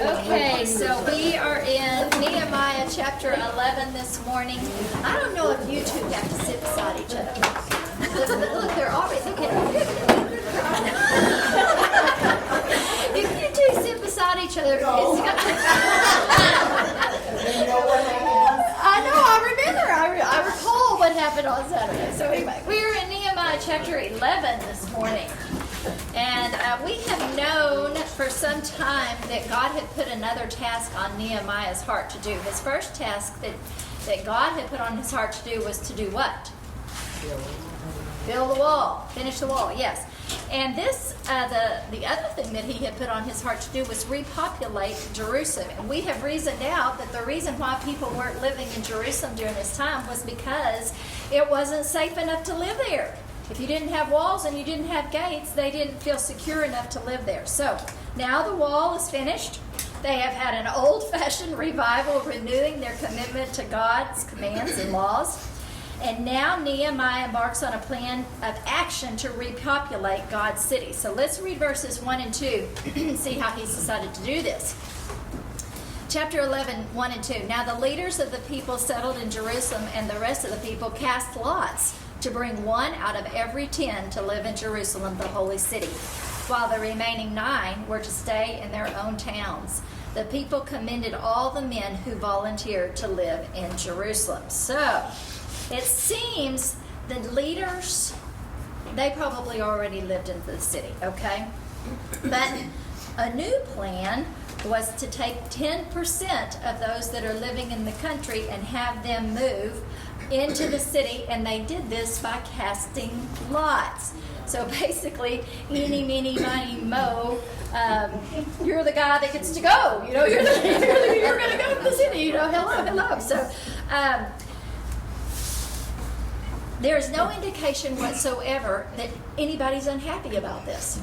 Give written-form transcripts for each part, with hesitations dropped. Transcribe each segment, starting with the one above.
Okay, so we are in Nehemiah chapter 11 this morning. I don't know if you two have to sit beside each other. Look, they're already looking. If you two sit beside each other, I know, I remember. I recall what happened on Saturday. So anyway, we are in Nehemiah chapter 11 this morning. And we have known for some time that God had put another task on Nehemiah's heart to do. His first task that God had put on his heart to do was to do what? Build the wall. Finish the wall, yes. And this, the other thing that he had put on his heart to do was repopulate Jerusalem. And we have reasoned out that the reason why people weren't living in Jerusalem during this time was because it wasn't safe enough to live there. If you didn't have walls and you didn't have gates, they didn't feel secure enough to live there. So now the wall is finished. They have had an old-fashioned revival, renewing their commitment to God's commands and laws. And now Nehemiah embarks on a plan of action to repopulate God's city. So let's read verses 1 and 2 and see how he's decided to do this. Chapter 11, 1 and 2. Now the leaders of the people settled in Jerusalem, and the rest of the people cast lots to bring one out of every 10 to live in Jerusalem, the holy city, while the remaining 9 were to stay in their own towns. The people commended all the men who volunteered to live in Jerusalem. So it seems the leaders, they probably already lived in the city, okay? But a new plan was to take 10% of those that are living in the country and have them move into the city, and they did this by casting lots. So basically, eeny, meeny, miny, mo, you're the guy that gets to go. You know, you're going to go to the city. You know, hello. So there's no indication whatsoever that anybody's unhappy about this.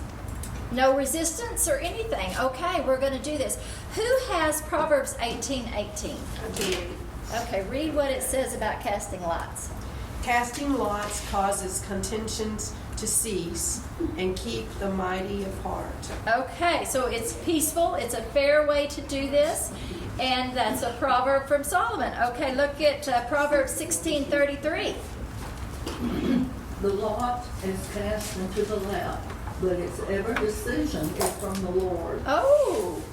No resistance or anything. Okay, we're going to do this. Who has Proverbs 18:18? Okay, read what it says about casting lots. Casting lots causes contentions to cease and keep the mighty apart. Okay, so it's peaceful. It's a fair way to do this. And that's a proverb from Solomon. Okay, look at Proverbs 16:33. The lot is cast into the lap, but its every decision is from the Lord. Oh,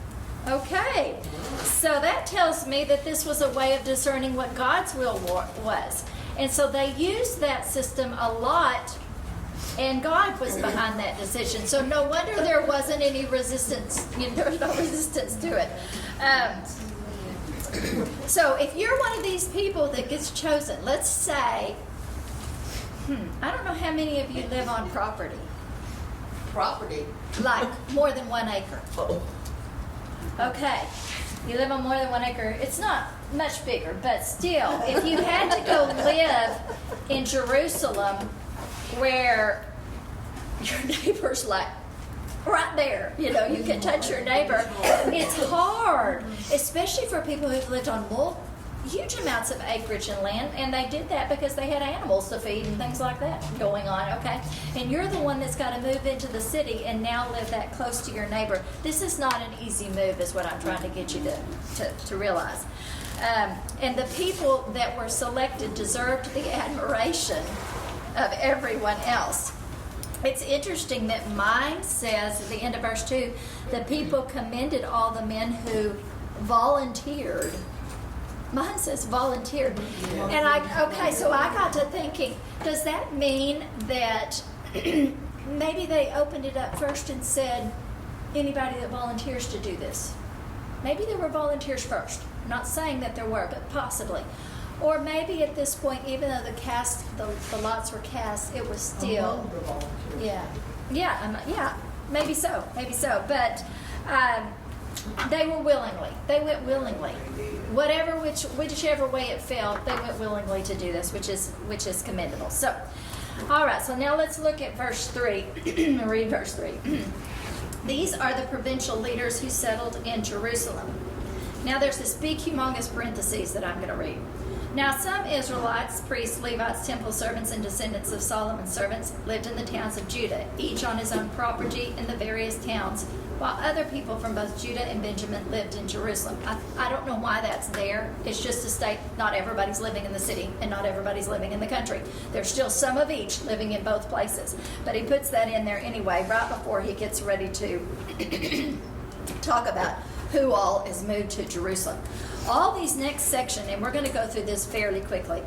okay. So that tells me that this was a way of discerning what God's will was. And so they used that system a lot, and God was behind that decision. So no wonder there wasn't any resistance. There was no resistance to it. So if you're one of these people that gets chosen, let's say, I don't know how many of you live on property. Property. Like more than 1 acre. Okay. You live on more than 1 acre. It's not much bigger, but still, if you had to go live in Jerusalem where your neighbor's like right there, you know, you can touch your neighbor, it's hard, especially for people who've lived on huge amounts of acreage and land, and they did that because they had animals to feed and things like that going on, okay? And you're the one that's got to move into the city and now live that close to your neighbor. This is not an easy move, is what I'm trying to get you to realize. And the people that were selected deserved the admiration of everyone else. It's interesting that mine says at the end of verse 2, the people commended all the men who volunteered. Mine says volunteered. And so I got to thinking, does that mean that maybe they opened it up first and said, anybody that volunteers to do this? Maybe there were volunteers first. I'm not saying that there were, but possibly. Or maybe at this point, even though the lots were cast, it was still, maybe so. But they were willingly. They went willingly. Whichever way it fell, they went willingly to do this, which is commendable. So, all right. So now let's look at verse 3. Read verse 3. These are the provincial leaders who settled in Jerusalem. Now there's this big, humongous parentheses that I'm going to read. Now some Israelites, priests, Levites, temple servants, and descendants of Solomon's servants lived in the towns of Judah, each on his own property in the various towns, while other people from both Judah and Benjamin lived in Jerusalem. I don't know why that's there. It's just to state not everybody's living in the city and not everybody's living in the country. There's still some of each living in both places. But he puts that in there anyway, right before he gets ready to talk about who all is moved to Jerusalem. All these next section, and we're going to go through this fairly quickly,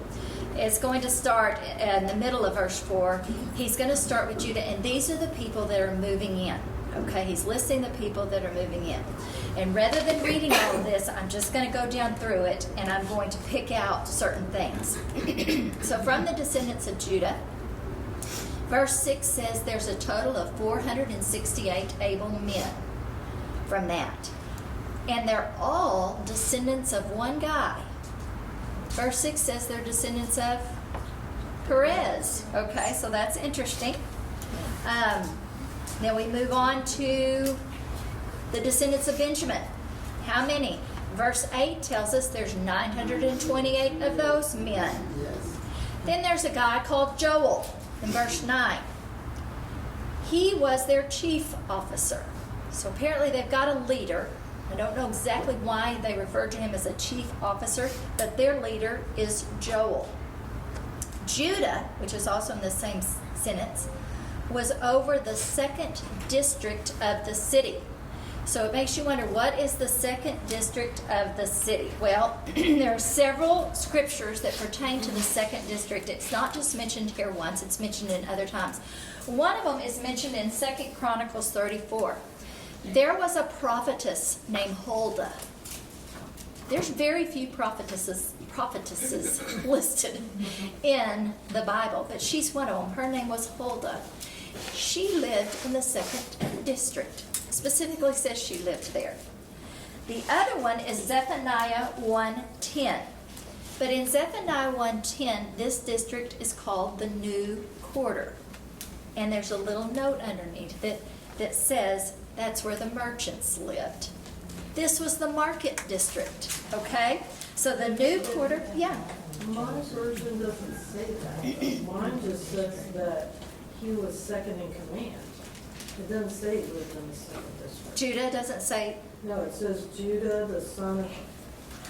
is going to start in the middle of verse 4. He's going to start with Judah, and these are the people that are moving in. Okay, he's listing the people that are moving in. And rather than reading all of this, I'm just going to go down through it, and I'm going to pick out certain things. So from the descendants of Judah, verse 6 says there's a total of 468 able men from that. And they're all descendants of one guy. Verse 6 says they're descendants of Perez. Okay, so that's interesting. Then we move on to the descendants of Benjamin. How many? Verse 8 tells us there's 928 of those men. Then there's a guy called Joel in verse 9. He was their chief officer. So apparently they've got a leader. I don't know exactly why they refer to him as a chief officer, but their leader is Joel. Judah, which is also in the same sentence, was over the 2nd district of the city. So it makes you wonder, what is the 2nd district of the city? Well, there are several scriptures that pertain to the 2nd district. It's not just mentioned here once, it's mentioned in other times. One of them is mentioned in 2 Chronicles 34. There was a prophetess named Huldah. There's very few prophetesses listed in the Bible, but she's one of them. Her name was Huldah. She lived in the 2nd district. Specifically says she lived there. The other one is Zephaniah 1:10. But in Zephaniah 1:10, this district is called the New Quarter. And there's a little note underneath that says that's where the merchants lived. This was the market district, okay? So the New Quarter, yeah. My version doesn't say that. Mine just says that he was second in command. It doesn't say he lived in the 2nd district. Judah doesn't say, No, it says Judah, the son of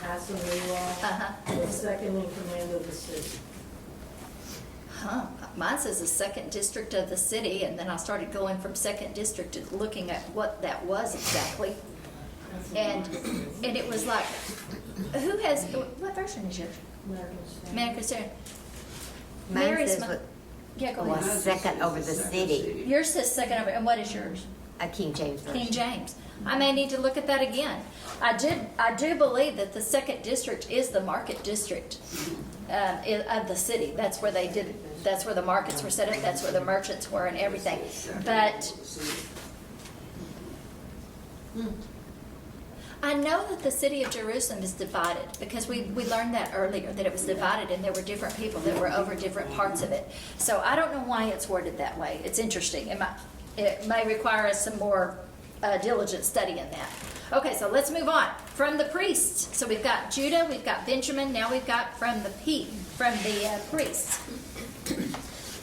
Hasanullah, was second in command of the city. Mine says the 2nd district of the city, and then I started going from 2nd district to looking at what that was exactly. And it was like, what version is yours? American Standard. Mine Mary's says my- what Yeah, go was ahead. second over the city, Yours says second over, and what is yours? a King James version. King James. I may need to look at that again. I do believe that the 2nd district is the market district of the city. That's where that's where the markets were set up, that's where the merchants were and everything. But I know that the city of Jerusalem is divided, because we learned that earlier, that it was divided and there were different people that were over different parts of it. So I don't know why it's worded that way. It's interesting. It may require us some more diligent study in that. Okay, so let's move on. From the priests. So we've got Judah, we've got Benjamin, now we've got from the priests.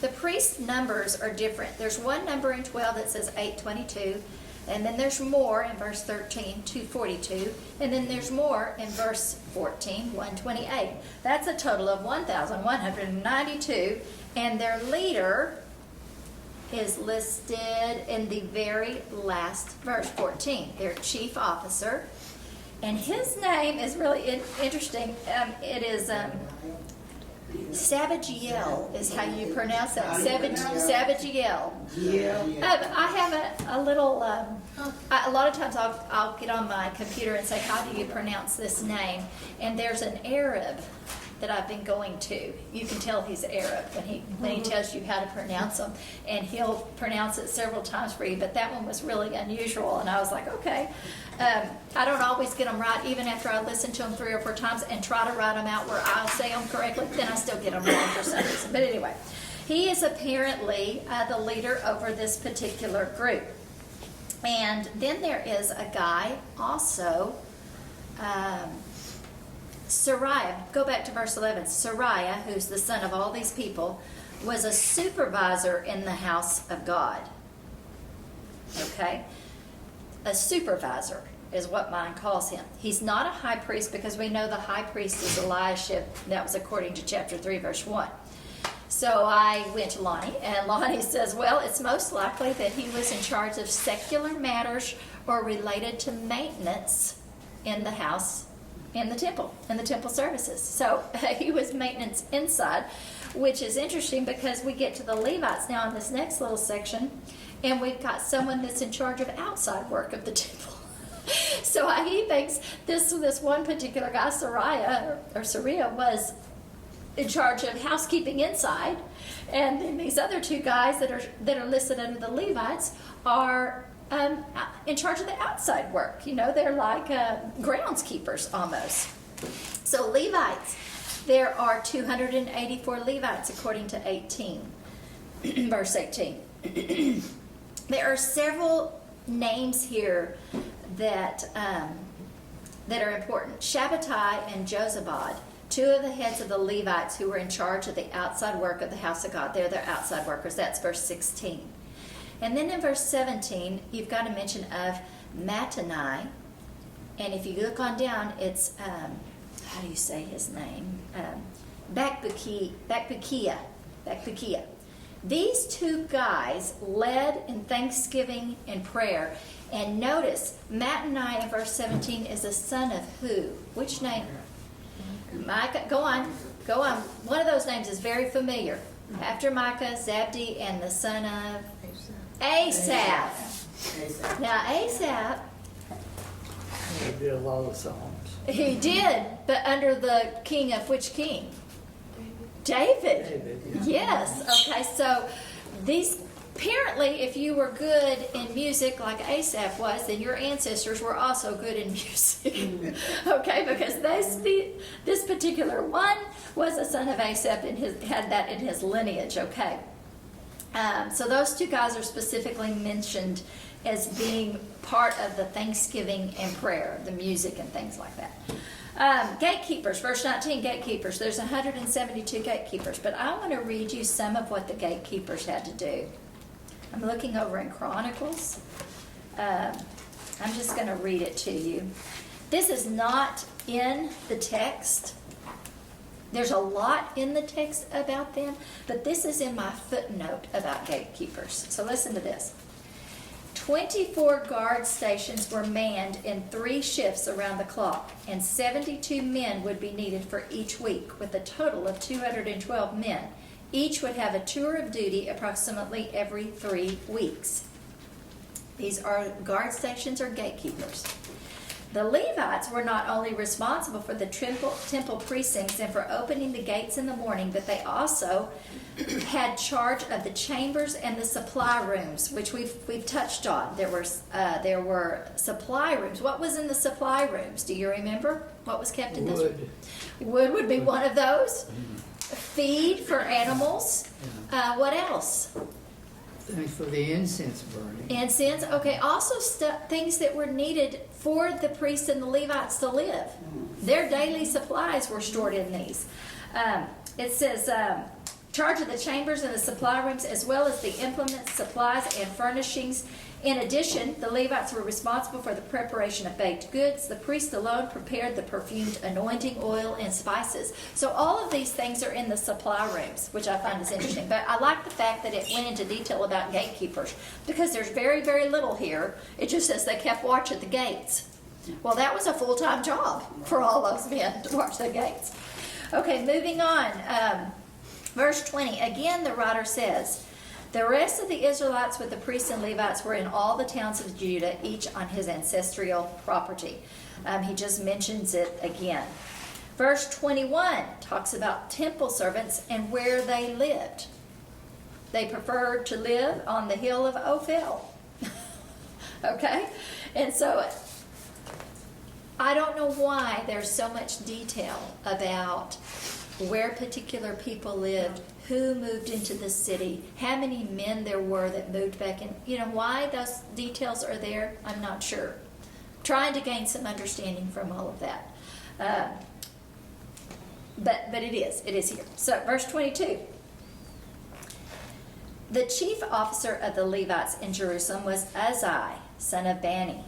The priest numbers are different. There's one number in 12 that says 822, and then there's more in verse 13, 242, and then there's more in verse 14, 128. That's a total of 1,192, and their leader is listed in the very last verse, 14, their chief officer. And his name is really interesting. It is Sabajiel is how you pronounce that. Sabajiel. I have a little, a lot of times I'll get on my computer and say, how do you pronounce this name? And there's an Arab that I've been going to. You can tell he's Arab when he tells you how to pronounce them, and he'll pronounce it several times for you, but that one was really unusual, and I was like, okay. I don't always get them right, even after I listen to them 3 or 4 times and try to write them out where I'll say them correctly, then I still get them wrong for some reason. But anyway, he is apparently the leader over this particular group. And then there is a guy also, Sariah, go back to verse 11. Sariah, who's the son of all these people, was a supervisor in the house of God. Okay? A supervisor is what mine calls him. He's not a high priest because we know the high priest is Eliashib. That was according to chapter 3, verse 1. So I went to Lonnie, and Lonnie says, well, it's most likely that he was in charge of secular matters or related to maintenance in the house, in the temple services. So he was maintenance inside, which is interesting because we get to the Levites now in this next little section, and we've got someone that's in charge of outside work of the temple. So he thinks this one particular guy, Sariah, was in charge of housekeeping inside, and then these other two guys that are listed under the Levites are in charge of the outside work. You know, they're like groundskeepers almost. So Levites, there are 284 Levites according to 18, verse 18. There are several names here that are important. Shabbatai and Jozabad, two of the heads of the Levites who were in charge of the outside work of the house of God. They're their outside workers. That's verse 16. And then in verse 17, you've got a mention of Mattanai. And if you look on down, it's, how do you say his name? Bakbukiah. These two guys led in thanksgiving and prayer. And notice, Mattanai in verse 17 is a son of who? Which name? Micah. Go on. One of those names is very familiar. After Micah, Zabdi, and the son of Asaph. Now, Asaph, He did a lot of songs. he did, but under the king of which king? David. David, yeah. Yes. Okay, so these, apparently, if you were good in music like Asaph was, then your ancestors were also good in music. Okay, because this particular one was a son of Asaph and had that in his lineage. Okay. So those two guys are specifically mentioned as being part of the thanksgiving and prayer, the music and things like that. Gatekeepers, verse 19, gatekeepers. There's 172 gatekeepers, but I want to read you some of what the gatekeepers had to do. I'm looking over in Chronicles. I'm just going to read it to you. This is not in the text. There's a lot in the text about them, but this is in my footnote about gatekeepers. So listen to this. 24 guard stations were manned in 3 shifts around the clock, and 72 men would be needed for each week, with a total of 212 men. Each would have a tour of duty approximately every 3 weeks. These are guard stations or gatekeepers. The Levites were not only responsible for the temple precincts and for opening the gates in the morning, but they also had charge of the chambers and the supply rooms, which we've touched on. There were supply rooms. What was in the supply rooms? Do you remember? What was kept in those? Wood. Wood would be one of those. Feed for animals. What else? Things for the incense burning. Incense. Okay. Also things that were needed for the priests and the Levites to live. Their daily supplies were stored in these. It says, charge of the chambers and the supply rooms, as well as the implements, supplies, and furnishings. In addition, the Levites were responsible for the preparation of baked goods. The priest alone prepared the perfumed anointing oil and spices. So all of these things are in the supply rooms, which I find is interesting. But I like the fact that it went into detail about gatekeepers, because there's very, very little here. It just says they kept watch at the gates. Well, that was a full-time job for all those men to watch the gates. Okay, moving on. Verse 20, again the writer says, the rest of the Israelites with the priests and Levites were in all the towns of Judah, each on his ancestral property. He just mentions it again. Verse 21 talks about temple servants and where they lived. They preferred to live on the hill of Ophel. Okay? And so I don't know why there's so much detail about where particular people lived, who moved into the city, how many men there were that moved back in. You know, why those details are there, I'm not sure. Trying to gain some understanding from all of that. but it is here. So verse 22. The chief officer of the Levites in Jerusalem was Uzziah, son of Bani.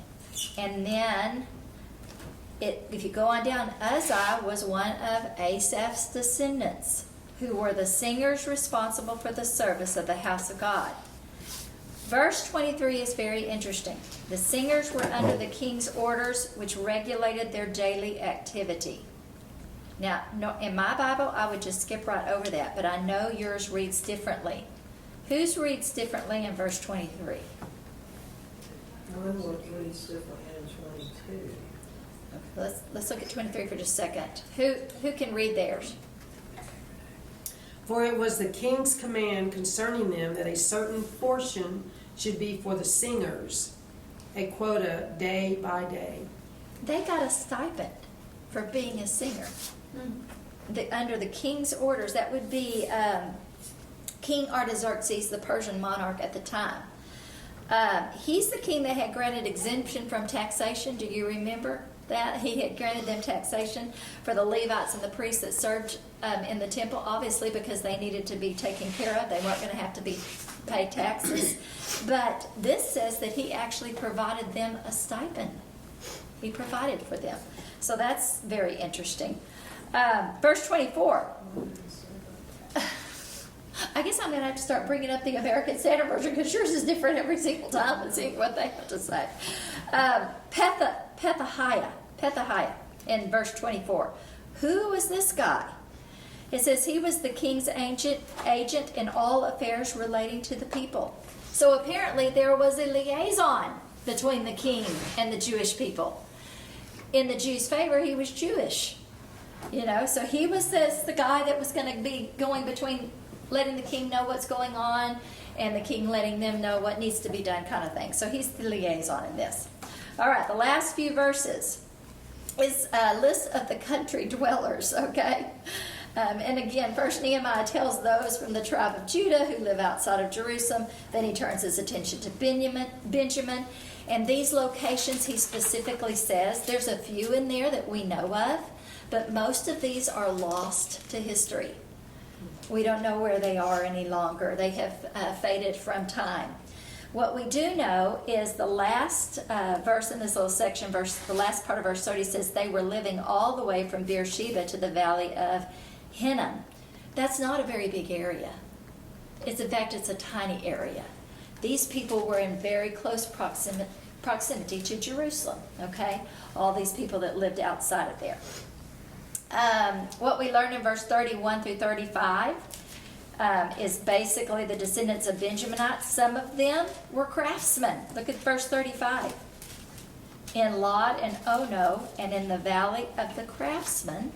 And then, if you go on down, Uzziah was one of Asaph's descendants, who were the singers responsible for the service of the house of God. Verse 23 is very interesting. The singers were under the king's orders, which regulated their daily activity. Now, no, in my Bible, I would just skip right over that, but I know yours reads differently. Whose reads differently in verse 23? Mine reads differently in 22. Okay, let's look at 23 for just a second. Who can read theirs? For it was the king's command concerning them that a certain portion should be for the singers, a quota day by day. They got a stipend for being a singer. Under the king's orders, that would be King Artaxerxes, the Persian monarch at the time. He's the king that had granted exemption from taxation. Do you remember that? He had granted them taxation for the Levites and the priests that served in the temple, obviously because they needed to be taken care of. They weren't going to have to be paid taxes. But this says that he actually provided them a stipend. He provided for them. So that's very interesting. Verse 24. I guess I'm going to have to start bringing up the American Standard Version because yours is different every single time and seeing what they have to say. Pethahiah in verse 24. Who was this guy? It says he was the king's agent in all affairs relating to the people. So apparently there was a liaison between the king and the Jewish people. In the Jews' favor, he was Jewish. So he was the guy that was going to be going between letting the king know what's going on and the king letting them know what needs to be done, kind of thing. So he's the liaison in this. All right, the last few verses is a list of the country dwellers, okay? And again, first Nehemiah tells those from the tribe of Judah who live outside of Jerusalem. Then he turns his attention to Benjamin. And these locations he specifically says, there's a few in there that we know of, but most of these are lost to history. We don't know where they are any longer. They have faded from time. What we do know is the last verse in this little section, the last part of verse 30 says they were living all the way from Beersheba to the valley of Hinnom. That's not a very big area. In fact, it's a tiny area. These people were in very close proximity to Jerusalem, okay? All these people that lived outside of there. What we learned in verse 31 through 35 is basically the descendants of Benjaminites. Some of them were craftsmen. Look at verse 35. In Lod and Ono and in the valley of the craftsmen.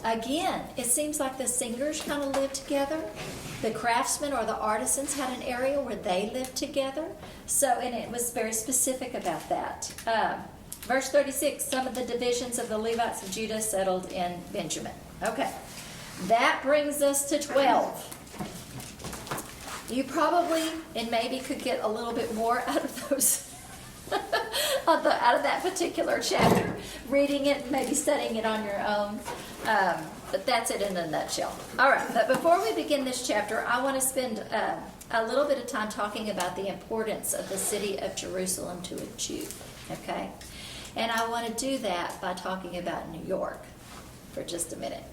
Again, it seems like the singers kind of lived together. The craftsmen or the artisans had an area where they lived together. And it was very specific about that. Verse 36, some of the divisions of the Levites of Judah settled in Benjamin. Okay, that brings us to 12. You probably and maybe could get a little bit more out of those, out of that particular chapter, reading it and maybe studying it on your own. But that's it in a nutshell. All right, but before we begin this chapter, I want to spend a little bit of time talking about the importance of the city of Jerusalem to a Jew, okay? And I want to do that by talking about New York for just a minute.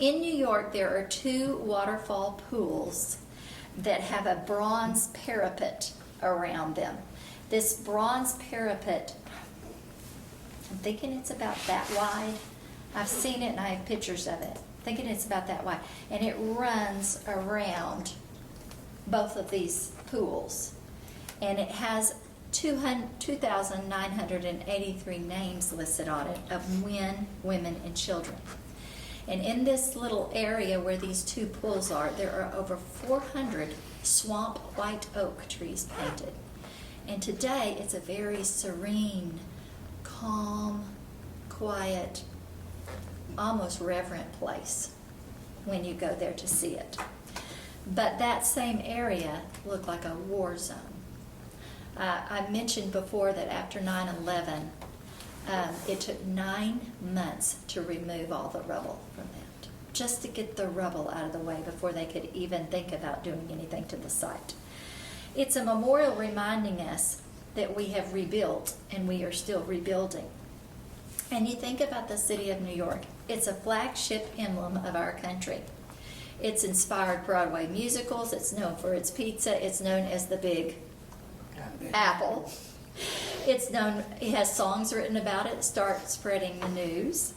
In New York, there are 2 waterfall pools that have a bronze parapet around them. This bronze parapet, I'm thinking it's about that wide. I've seen it and I have pictures of it. I'm thinking it's about that wide. And it runs around both of these pools. And it has 2,983 names listed on it of men, women, and children. And in this little area where these 2 pools are, there are over 400 swamp white oak trees painted. And today it's a very serene, calm, quiet, almost reverent place when you go there to see it. But that same area looked like a war zone. I mentioned before that after 9/11, It took 9 months to remove all the rubble from that, just to get the rubble out of the way before they could even think about doing anything to the site. It's a memorial reminding us that we have rebuilt and we are still rebuilding. And you think about the city of New York, it's a flagship emblem of our country. It's inspired Broadway musicals, it's known for its pizza, it's known as the Big Apple. It has songs written about it, start spreading the news.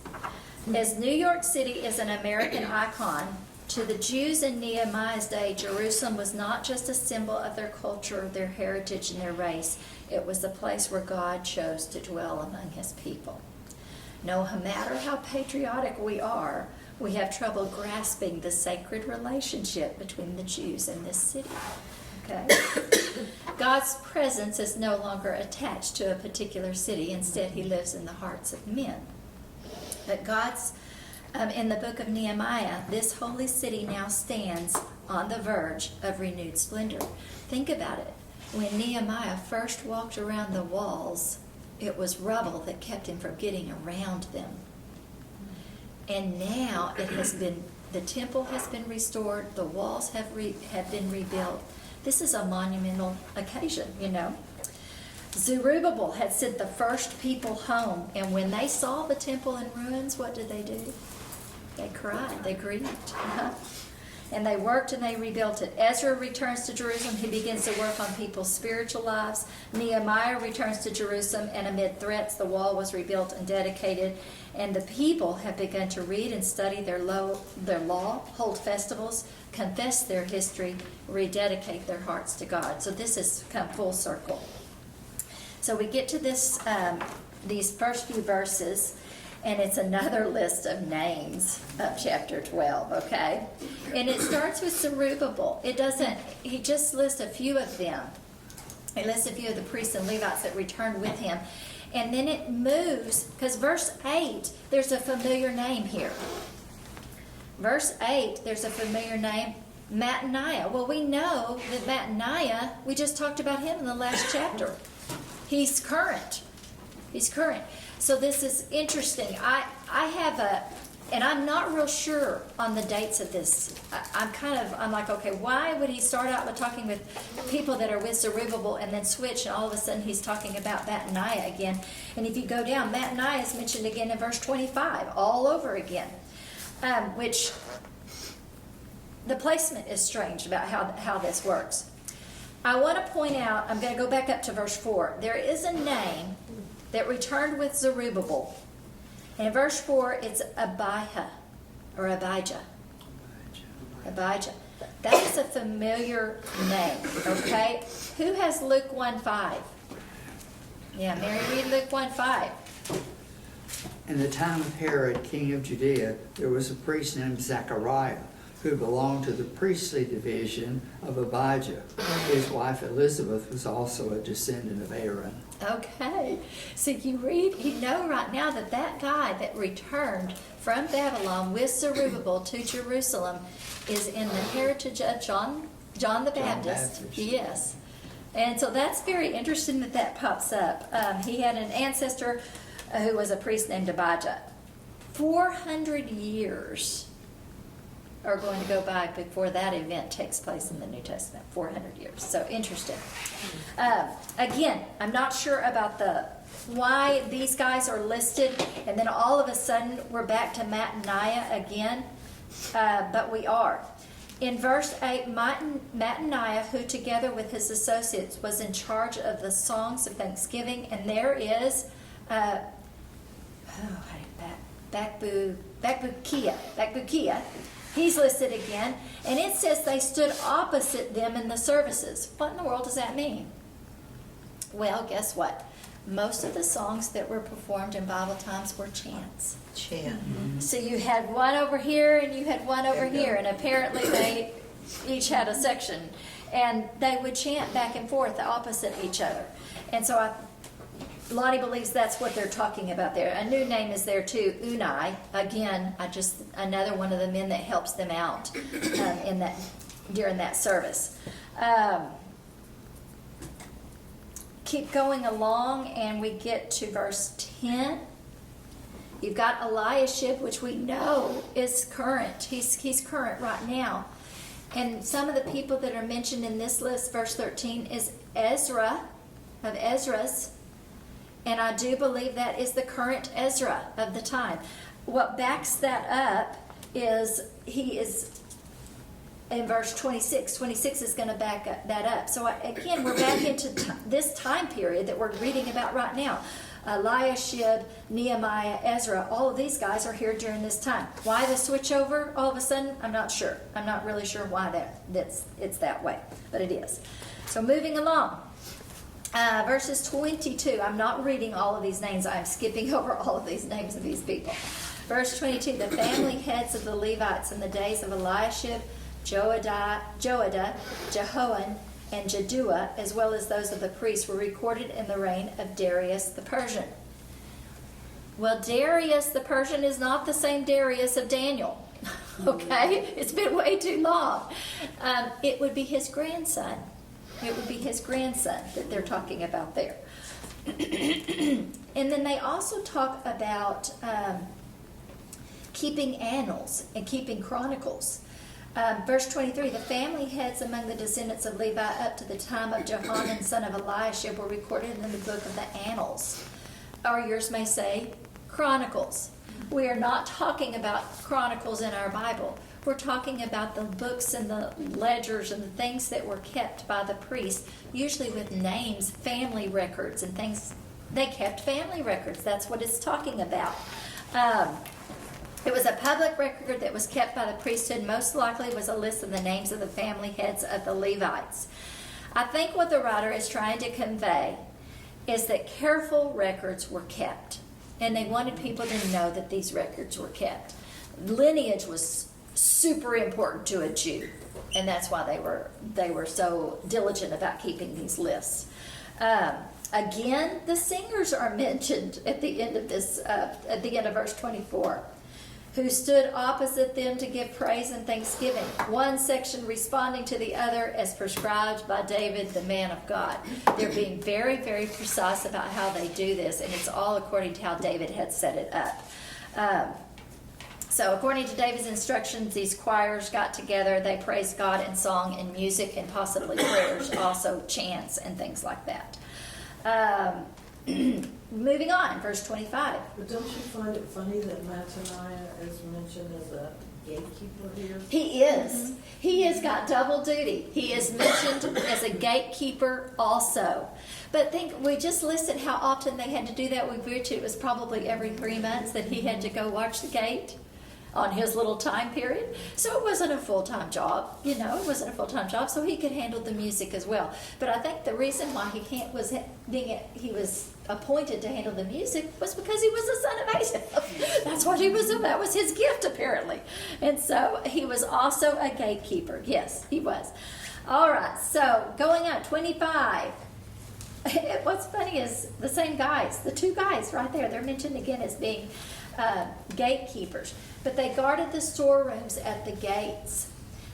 As New York City is an American icon, to the Jews in Nehemiah's day, Jerusalem was not just a symbol of their culture, their heritage, and their race. It was the place where God chose to dwell among his people. No matter how patriotic we are, we have trouble grasping the sacred relationship between the Jews and this city. Okay? God's presence is no longer attached to a particular city. Instead, he lives in the hearts of men. But in the book of Nehemiah, this holy city now stands on the verge of renewed splendor. Think about it. When Nehemiah first walked around the walls, it was rubble that kept him from getting around them. And now the temple has been restored, the walls have been rebuilt. This is a monumental occasion, you know. Zerubbabel had sent the first people home, and when they saw the temple in ruins, what did they do? They cried, they grieved. And they worked and they rebuilt it. Ezra returns to Jerusalem. He begins to work on people's spiritual lives. Nehemiah returns to Jerusalem, and amid threats, the wall was rebuilt and dedicated. And the people have begun to read and study their law, hold festivals, confess their history, rededicate their hearts to God. So this has come full circle. So we get to these first few verses, and it's another list of names of chapter 12, okay? And it starts with Zerubbabel. He just lists a few of them. He lists a few of the priests and Levites that returned with him. And then it moves, because verse 8, there's a familiar name here. Verse 8, there's a familiar name, Mattaniah. Well, we know that Mattaniah, we just talked about him in the last chapter. He's current. So this is interesting. I have and I'm not real sure on the dates of this. I'm like, okay, why would he start out with talking with people that are with Zerubbabel and then switch, and all of a sudden he's talking about Mattaniah again? And if you go down, Mattaniah is mentioned again in verse 25, all over again, which the placement is strange about how this works. I want to point out, I'm going to go back up to verse 4. There is a name that returned with Zerubbabel. And in verse 4, it's Abijah, or Abijah. Abijah. That is a familiar name, okay? Who has Luke 1:5? Yeah, Mary, read Luke 1:5. In the time of Herod, king of Judea, there was a priest named Zechariah, who belonged to the priestly division of Abijah. His wife Elizabeth was also a descendant of Aaron. Okay, so you know right now that guy that returned from Babylon with Zerubbabel to Jerusalem is in the heritage of John the Baptist. Yes. And so that's very interesting that pops up. He had an ancestor who was a priest named Abijah. 400 years are going to go by before that event takes place in the New Testament. 400 years. So interesting. Again, I'm not sure about why these guys are listed, and then all of a sudden we're back to Mattaniah again, but we are. In verse 8, Mattaniah, who together with his associates was in charge of the songs of thanksgiving, and there is Bakbukia. He's listed again, and it says they stood opposite them in the services. What in the world does that mean? Well, guess what? Most of the songs that were performed in Bible times were chants. Chant. So you had one over here and you had one over here, and apparently they each had a section, and they would chant back and forth opposite each other. And so Lonnie believes that's what they're talking about there. A new name is there too, Unai. Again, another one of the men that helps them out during that service. keep going along and we get to verse 10. You've got Eliashib, which we know is current. He's current right now. And some of the people that are mentioned in this list, verse 13, is Ezra, of Ezra's. And I do believe that is the current Ezra of the time. What backs that up is he is in verse 26. 26 is going to back that up. So again, we're back into this time period that we're reading about right now. Eliashib, Nehemiah, Ezra, all of these guys are here during this time. Why the switch over all of a sudden? I'm not sure. I'm not really sure why it's that way, but it is. So moving along. Verses 22. I'm not reading all of these names. I'm skipping over all of these names of these people. Verse 22. The family heads of the Levites in the days of Eliashib, Joadah, Jehoan, and Jaddua, as well as those of the priests, were recorded in the reign of Darius the Persian. Well, Darius the Persian is not the same Darius of Daniel. Okay? It's been way too long. It would be his grandson. It would be his grandson that they're talking about there. And then they also talk about keeping annals and keeping chronicles. Verse 23, the family heads among the descendants of Levi up to the time of Johanan, son of Eliashib, were recorded in the book of the Annals. Or yours may say, Chronicles. We are not talking about chronicles in our Bible. We're talking about the books and the ledgers and the things that were kept by the priests, usually with names, family records, and things. They kept family records. That's what it's talking about. It was a public record that was kept by the priesthood. Most likely was a list of the names of the family heads of the Levites. I think what the writer is trying to convey is that careful records were kept. And they wanted people to know that these records were kept. Lineage was super important to a Jew. And that's why they were so diligent about keeping these lists. Again, the singers are mentioned at the end of this, at the end of verse 24. Who stood opposite them to give praise and thanksgiving. One section responding to the other as prescribed by David, the man of God. They're being very, very precise about how they do this, and it's all according to how David had set it up. So according to David's instructions, these choirs got together. They praised God in song and music and possibly prayers, also chants and things like that. Moving on, verse 25. But don't you find it funny that Mattaniah is mentioned as a gatekeeper here? He is. Mm-hmm. He has got double duty. He is mentioned as a gatekeeper also. But we just listed how often they had to do that with Bucci. It was probably every 3 months that he had to go watch the gate on his little time period. So it wasn't a full-time job, it wasn't a full-time job, so he could handle the music as well. But I think the reason why he was appointed to handle the music was because he was the son of Asaph. That's what he was. That was his gift, apparently. And so he was also a gatekeeper. Yes, he was. All right, so going on, 25. What's funny is the same guys, the two guys right there, they're mentioned again as being gatekeepers. But they guarded the storerooms at the gates.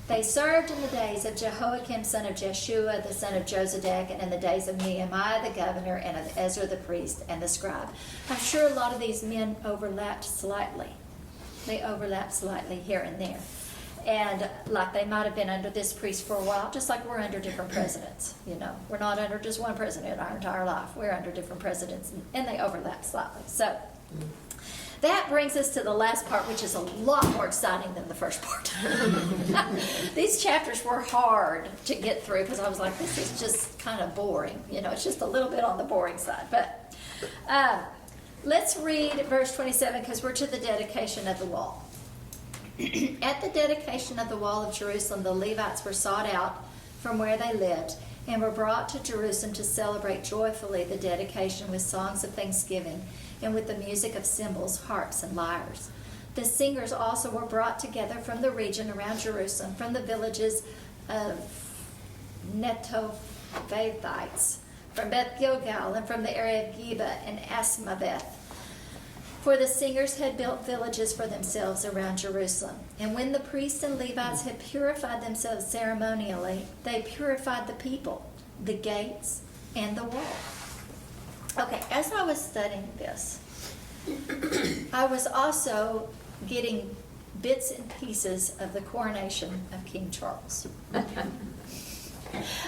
They served in the days of Jehoiakim, son of Jeshua, the son of Josedek, and in the days of Nehemiah the governor, and of Ezra the priest and the scribe. I'm sure a lot of these men overlapped slightly. They overlapped slightly here and there. And like they might have been under this priest for a while, just like we're under different presidents. We're not under just one president our entire life. We're under different presidents, and they overlap slightly. So that brings us to the last part, which is a lot more exciting than the first part. These chapters were hard to get through because I was like, this is just kind of boring. It's just a little bit on the boring side. But let's read verse 27 because we're to the dedication of the wall. At the dedication of the wall of Jerusalem, the Levites were sought out from where they lived and were brought to Jerusalem to celebrate joyfully the dedication with songs of thanksgiving and with the music of cymbals, harps, and lyres. The singers also were brought together from the region around Jerusalem, from the villages of Netophathites, from Beth Gilgal, and from the area of Geba and Asmaveth. For the singers had built villages for themselves around Jerusalem. And when the priests and Levites had purified themselves ceremonially, they purified the people, the gates, and the wall. as I was studying this, I was also getting bits and pieces of the coronation of King Charles.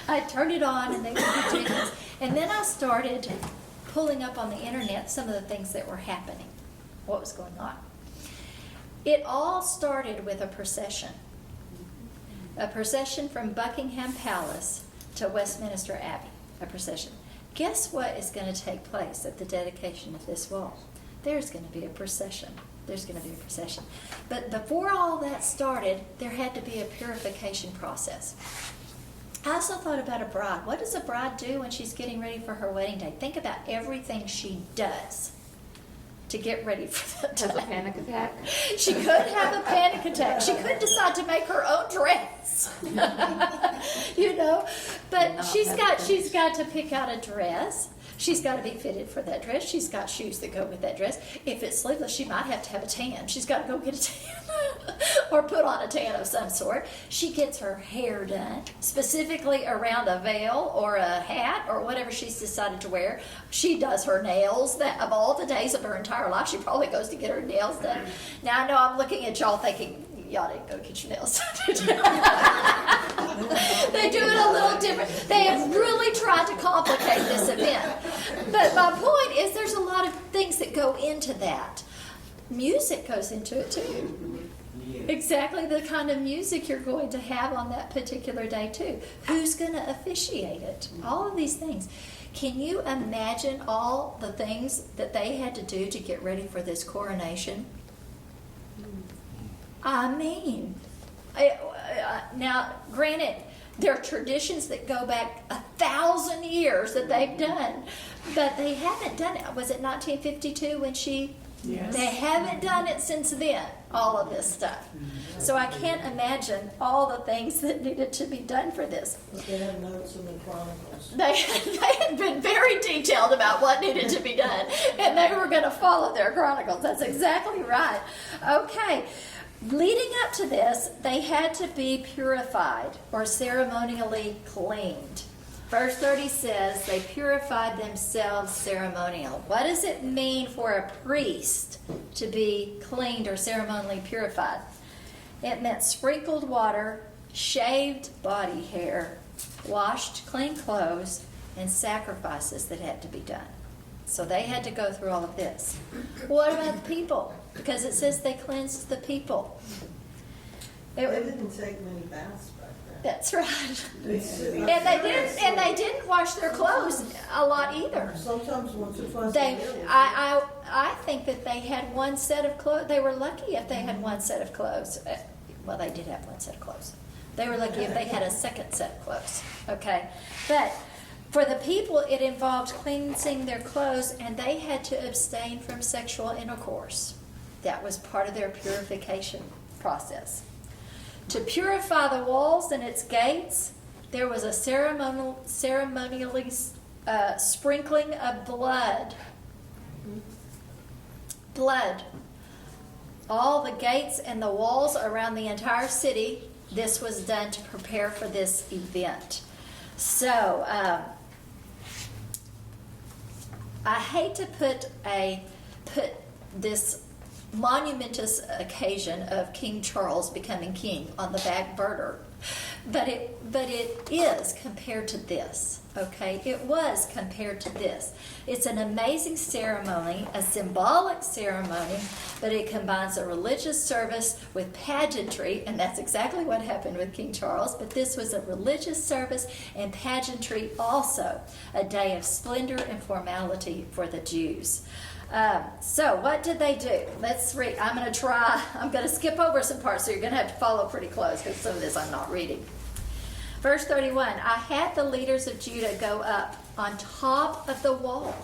I turned it on and they were Virginians. And then I started pulling up on the internet some of the things that were happening, what was going on. It all started with a procession from Buckingham Palace to Westminster Abbey, a procession. Guess what is going to take place at the dedication of this wall? There's going to be a procession. There's going to be a procession. But before all that started, there had to be a purification process. I also thought about a bride. What does a bride do when she's getting ready for her wedding day? Think about everything she does to get ready for the Has a day. panic attack. She could have a panic attack. She could decide to make her own dress. You know, but she's got to pick out a dress. She's got to be fitted for that dress. She's got shoes that go with that dress. If it's sleeveless, she might have to have a tan. She's got to go get a tan or put on a tan of some sort. She gets her hair done, specifically around a veil or a hat or whatever she's decided to wear. She does her nails. That of all the days of her entire life, she probably goes to get her nails done. Now, I know I'm looking at y'all thinking, y'all didn't go get your nails done. They do it a little different. They have really tried to complicate this event. But my point is there's a lot of things that go into that. Music goes into it too. Exactly the kind of music you're going to have on that particular day too. Who's going to officiate it? All of these things. Can you imagine all the things that they had to do to get ready for this coronation? I mean, now, granted, there are traditions that go back 1,000 years that they've done, but they haven't done it. Was it 1952 when she? Yes. They haven't done it since then, all of this stuff. So I can't imagine all the things that needed to be done for this. But they have notes in the Chronicles. They had been very detailed about what needed to be done, and they were going to follow their chronicles. That's exactly right. Okay. Leading up to this, they had to be purified or ceremonially cleaned. Verse 30 says they purified themselves ceremonially. What does it mean for a priest to be cleaned or ceremonially purified? It meant sprinkled water, shaved body hair, washed clean clothes, and sacrifices that had to be done. So they had to go through all of this. What about the people? Because it says they cleansed the people. They didn't take many baths back then. That's right. And they didn't wash their clothes a lot either. Sometimes once or twice a They, year. I think that they had one set of clothes. They were lucky if they had one set of clothes. Well, they did have one set of clothes. They were lucky if they had a second set of clothes. Okay, but for the people, it involved cleansing their clothes, and they had to abstain from sexual intercourse. That was part of their purification process. To purify the walls and its gates, there was a ceremonially sprinkling of blood. Blood. All the gates and the walls around the entire city, this was done to prepare for this event. So, I hate to put this monumentous occasion of King Charles becoming king on the back burner, but it is compared to this. Okay, it was compared to this. It's an amazing ceremony, a symbolic ceremony, but it combines a religious service with pageantry, and that's exactly what happened with King Charles. But this was a religious service and pageantry also, a day of splendor and formality for the Jews. So what did they do? Let's read. I'm going to skip over some parts, so you're going to have to follow pretty close because some of this I'm not reading. Verse 31, I had the leaders of Judah go up on top of the wall.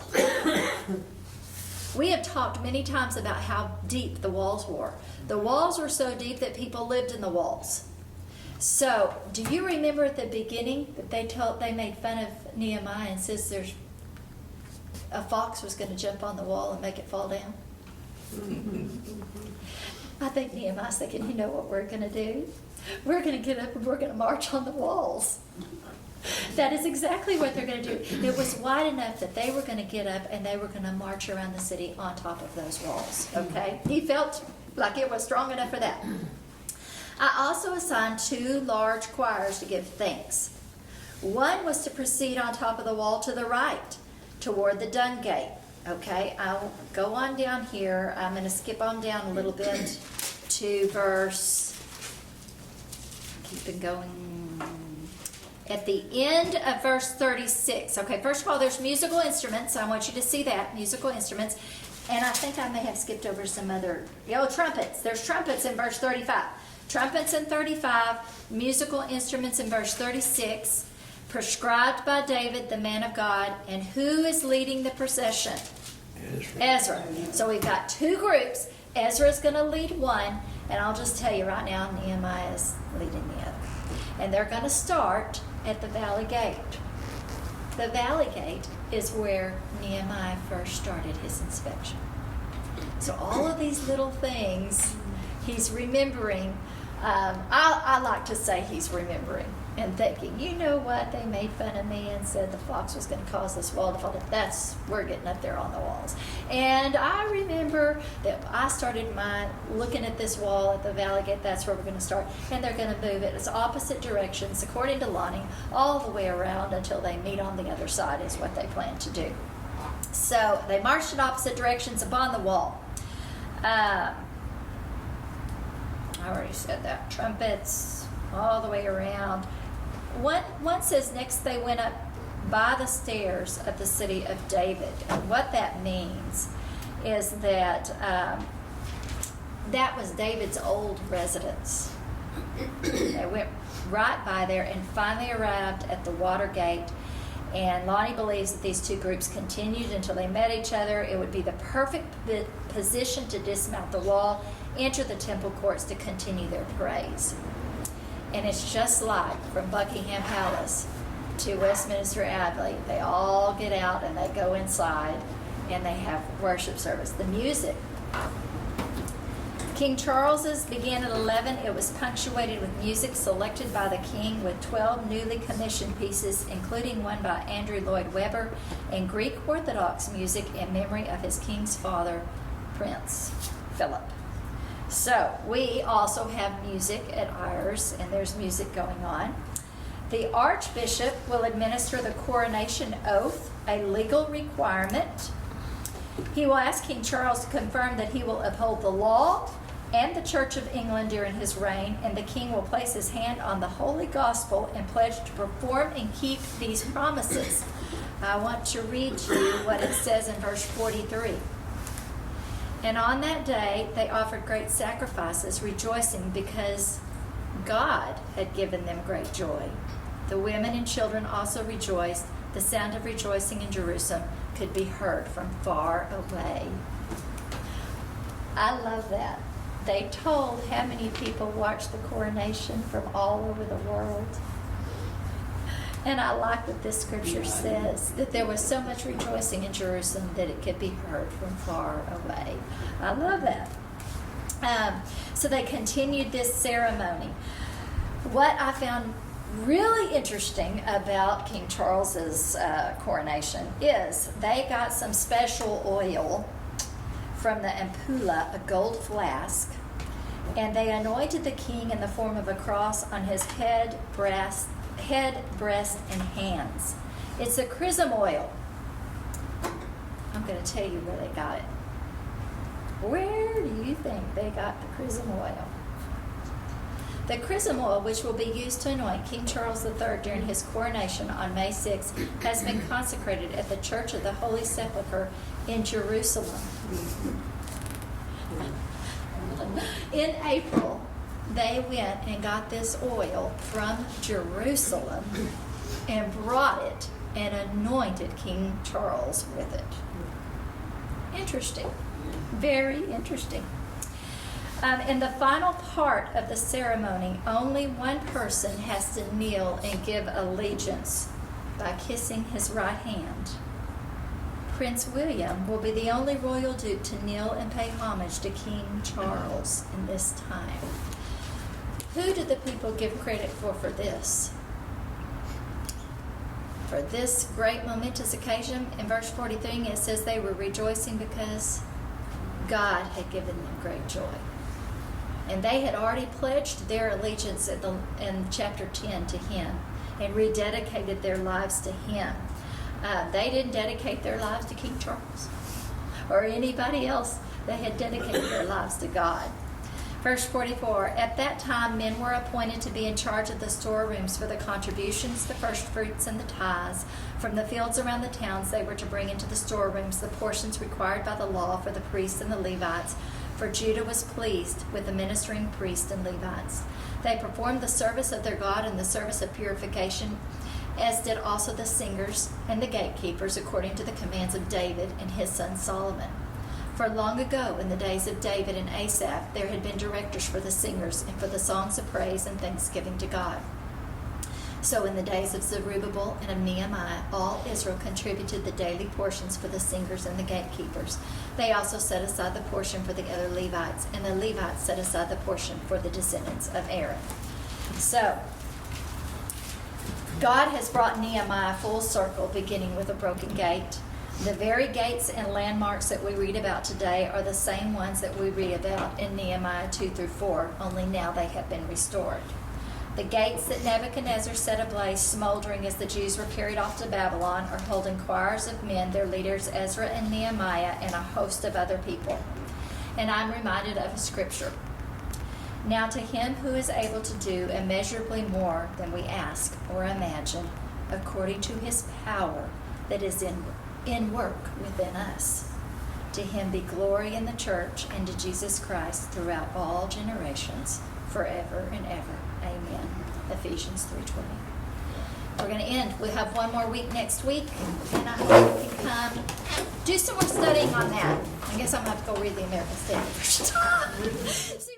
We have talked many times about how deep the walls were. The walls were so deep that people lived in the walls. So, do you remember at the beginning that they made fun of Nehemiah and says there's a fox was going to jump on the wall and make it fall down? I think Nehemiah's thinking, you know what we're going to do? We're going to get up and we're going to march on the walls. That is exactly what they're going to do. It was wide enough that they were going to get up and they were going to march around the city on top of those walls. Okay? He felt like it was strong enough for that. I also assigned 2 large choirs to give thanks. One was to proceed on top of the wall to the right, toward the dung gate. Okay, I'll go on down here. I'm going to skip on down a little bit to verse, keeping going, at the end of verse 36. Okay, first of all, there's musical instruments. I want you to see that, musical instruments. And I think I may have skipped over some other, trumpets. There's trumpets in verse 35. Trumpets in 35, musical instruments in verse 36, prescribed by David, the man of God. And who is leading the procession? Ezra. So we've got 2 groups. Ezra's going to lead one, and I'll just tell you right now, Nehemiah is leading the other. And they're going to start at the Valley Gate. The Valley Gate is where Nehemiah first started his inspection. So all of these little things he's remembering. I like to say he's remembering and thinking, you know what, they made fun of me and said the fox was going to cause this wall to fall down. We're getting up there on the walls. And I remember that I started looking at this wall at the Valley Gate. That's where we're going to start. And they're going to move it. It's opposite directions, according to Lonnie, all the way around until they meet on the other side is what they plan to do. So they marched in opposite directions upon the wall. I already said that. Trumpets all the way around. One says next they went up by the stairs of the city of David. And what that means is that that was David's old residence. They went right by there and finally arrived at the water gate. And Lonnie believes that these 2 groups continued until they met each other. It would be the perfect position to dismount the wall, enter the temple courts to continue their praise. And it's just like from Buckingham Palace to Westminster Abbey. They all get out and they go inside and they have worship service. The music. King Charles's began at 11. It was punctuated with music selected by the king with 12 newly commissioned pieces, including one by Andrew Lloyd Webber, and Greek Orthodox music in memory of his king's father, Prince Philip. So we also have music at ours, and there's music going on. The Archbishop will administer the coronation oath, a legal requirement. He will ask King Charles to confirm that he will uphold the law and the Church of England during his reign, and the king will place his hand on the Holy Gospel and pledge to perform and keep these promises. I want to read to you what it says in verse 43. And on that day they offered great sacrifices, rejoicing because God had given them great joy. The women and children also rejoiced. The sound of rejoicing in Jerusalem could be heard from far away. I love that. They told how many people watched the coronation from all over the world. And I like what this scripture says, that there was so much rejoicing in Jerusalem that it could be heard from far away. I love that. So they continued this ceremony. What I found really interesting about King Charles's coronation is they got some special oil from the ampulla, a gold flask, and they anointed the king in the form of a cross on his head, breast, and hands. It's a chrism oil. I'm going to tell you where they got it. Where do you think they got the chrism oil? The chrism oil, which will be used to anoint King Charles III during his coronation on May 6, has been consecrated at the Church of the Holy Sepulchre in Jerusalem. In April, they went and got this oil from Jerusalem and brought it and anointed King Charles with it. Interesting. Very interesting. In the final part of the ceremony, only one person has to kneel and give allegiance by kissing his right hand. Prince William will be the only royal duke to kneel and pay homage to King Charles in this time. Who did the people give credit for this? for this great momentous occasion, in verse 43, it says they were rejoicing because God had given them great joy. And they had already pledged their allegiance in chapter 10 to Him and rededicated their lives to Him. They didn't dedicate their lives to King Charles or anybody else. They had dedicated their lives to God. Verse 44, at that time men were appointed to be in charge of the storerooms for the contributions, the first fruits, and the tithes. From the fields around the towns they were to bring into the storerooms the portions required by the law for the priests and the Levites, for Judah was pleased with the ministering priests and Levites. They performed the service of their God and the service of purification, as did also the singers and the gatekeepers, according to the commands of David and his son Solomon. For long ago, in the days of David and Asaph, there had been directors for the singers and for the songs of praise and thanksgiving to God. So in the days of Zerubbabel and of Nehemiah, all Israel contributed the daily portions for the singers and the gatekeepers. They also set aside the portion for the other Levites, and the Levites set aside the portion for the descendants of Aaron. So, God has brought Nehemiah full circle, beginning with a broken gate. The very gates and landmarks that we read about today are the same ones that we read about in Nehemiah 2 through 4, only now they have been restored. The gates that Nebuchadnezzar set ablaze, smoldering as the Jews were carried off to Babylon, are holding choirs of men, their leaders Ezra and Nehemiah, and a host of other people. And I'm reminded of a scripture. Now to Him who is able to do immeasurably more than we ask or imagine, according to His power that is in work within us. To Him be glory in the church and to Jesus Christ throughout all generations, forever and ever. Amen. Ephesians 3:20. We're going to end. We'll have one more week next week, and I hope you can come do some more studying on that. I guess I'm going to have to go read the American Standard Version. See